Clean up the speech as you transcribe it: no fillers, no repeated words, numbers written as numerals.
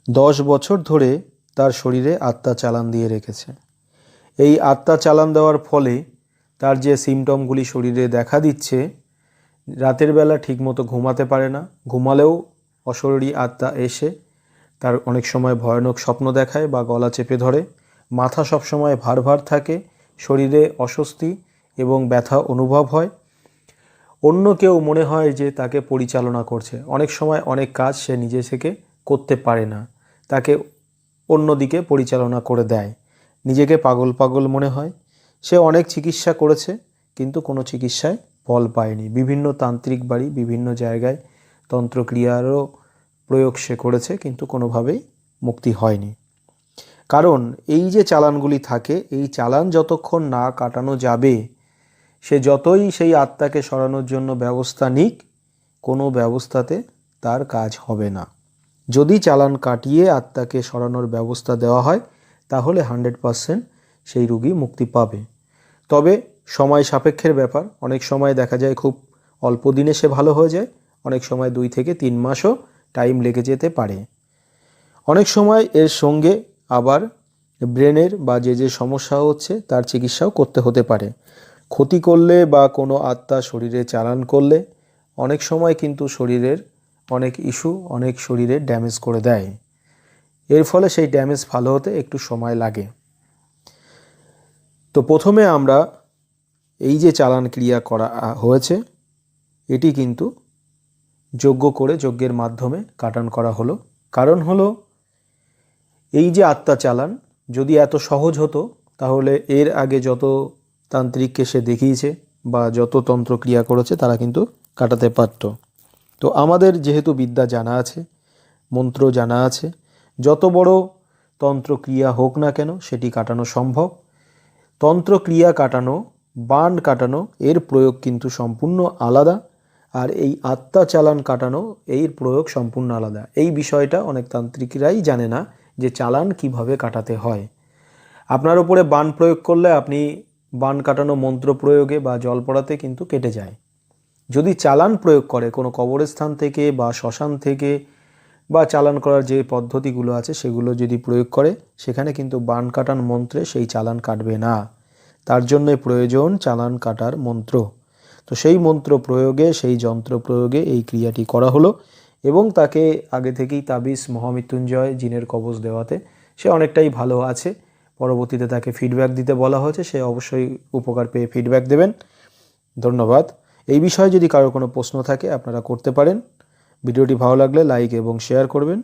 10 বছর ধরে তার শরীরে আত্মা চালান দিয়ে রেখেছে। এই আত্মা চালান দেওয়ার ফলে তার যে সিমটমগুলি শরীরে দেখা দিচ্ছে, রাতের বেলা ঠিকমতো ঘুমাতে পারে না, ঘুমালেও অশরীরী আত্মা এসে তার অনেক সময় ভয়ানক স্বপ্ন দেখায় বা গলা চেপে ধরে, মাথা সবসময় ভার ভার থাকে, শরীরে অস্বস্তি এবং ব্যথা অনুভব হয়, অন্য কেউ মনে হয় যে তাকে পরিচালনা করছে, অনেক সময় অনেক কাজ সে নিজে থেকে করতে পারে না, তাকে অন্যদিকে পরিচালনা করে দেয়, নিজেকে পাগল পাগল মনে হয়। সে অনেক চিকিৎসা করেছে কিন্তু কোনো চিকিৎসায় ফল পায়নি। বিভিন্ন তান্ত্রিক বাড়ি, বিভিন্ন জায়গায় তন্ত্রক্রিয়ারও প্রয়োগ সে করেছে কিন্তু কোনোভাবেই মুক্তি হয়নি। কারণ এই যে চালানগুলি থাকে, এই চালান যতক্ষণ না কাটানো যাবে, সে যতই সেই আত্মাকে সরানোর জন্য ব্যবস্থা নিক, কোনো ব্যবস্থাতে তার কাজ হবে না। যদি চালান কাটিয়ে আত্মাকে সরানোর ব্যবস্থা দেওয়া হয় তাহলে 100% সেই রোগী মুক্তি পাবে। তবে সময় সাপেক্ষের ব্যাপার, অনেক সময় দেখা যায় খুব অল্প দিনে সে ভালো হয়ে যায়, অনেক সময় 2 থেকে 3 মাসও টাইম লেগে যেতে পারে। অনেক সময় এর সঙ্গে আবার ব্রেনের বা যে সমস্যা হচ্ছে তার চিকিৎসাও করতে হতে পারে। ক্ষতি করলে বা কোনো আত্মা শরীরে চালান করলে অনেক সময় কিন্তু শরীরের অনেক ইস্যু অনেক শরীরে ড্যামেজ করে দেয়, এর ফলে সেই ড্যামেজ ভালো হতে একটু সময় লাগে। তো প্রথমে আমরা এই যে চালান ক্রিয়া করা হয়েছে, এটি কিন্তু যজ্ঞ করে, যজ্ঞের মাধ্যমে কাটান করা হলো। কারণ হলো এই যে আত্মা চালান যদি এত সহজ হতো তাহলে এর আগে যত তান্ত্রিককে সে দেখিয়েছে বা যত তন্ত্রক্রিয়া করেছে তারা কিন্তু কাটাতে পারত। তো আমাদের যেহেতু বিদ্যা জানা আছে, মন্ত্র জানা আছে, যত বড় তন্ত্রক্রিয়া হোক না কেন সেটি কাটানো সম্ভব। তন্ত্রক্রিয়া কাটানো, বান কাটানো এর প্রয়োগ কিন্তু সম্পূর্ণ আলাদা, আর এই আত্মা চালান কাটানো এর প্রয়োগ সম্পূর্ণ আলাদা। এই বিষয়টা অনেক তান্ত্রিকরাই জানে না যে চালান কিভাবে কাটাতে হয়। আপনার উপরে বান প্রয়োগ করলে আপনি বান কাটানো মন্ত্র প্রয়োগে বা জল পড়াতে কিন্তু কেটে যায়। যদি চালান প্রয়োগ করে কোনো কবরস্থান থেকে বা শ্মশান থেকে বা চালান করার যে পদ্ধতিগুলো আছে সেগুলো যদি প্রয়োগ করে, সেখানে কিন্তু বান কাটান মন্ত্রে সেই চালান কাটবে না। তার জন্য প্রয়োজন চালান কাটার মন্ত্র। তো সেই মন্ত্র প্রয়োগে, সেই যন্ত্র প্রয়োগে এই ক্রিয়াটি করা হলো এবং তাকে আগে থেকেই তাবিজ, মহামৃত্যুঞ্জয়, জিনের কবজ দেওয়াতে সে অনেকটাই ভালো আছে। পরবর্তীতে তাকে ফিডব্যাক দিতে বলা হয়েছে, সে অবশ্যই উপকার পেয়ে ফিডব্যাক দেবেন। ধন্যবাদ। এই বিষয়ে যদি কারো কোনো প্রশ্ন থাকে আপনারা করতে পারেন। ভিডিওটি ভালো লাগলে লাইক এবং শেয়ার করবেন।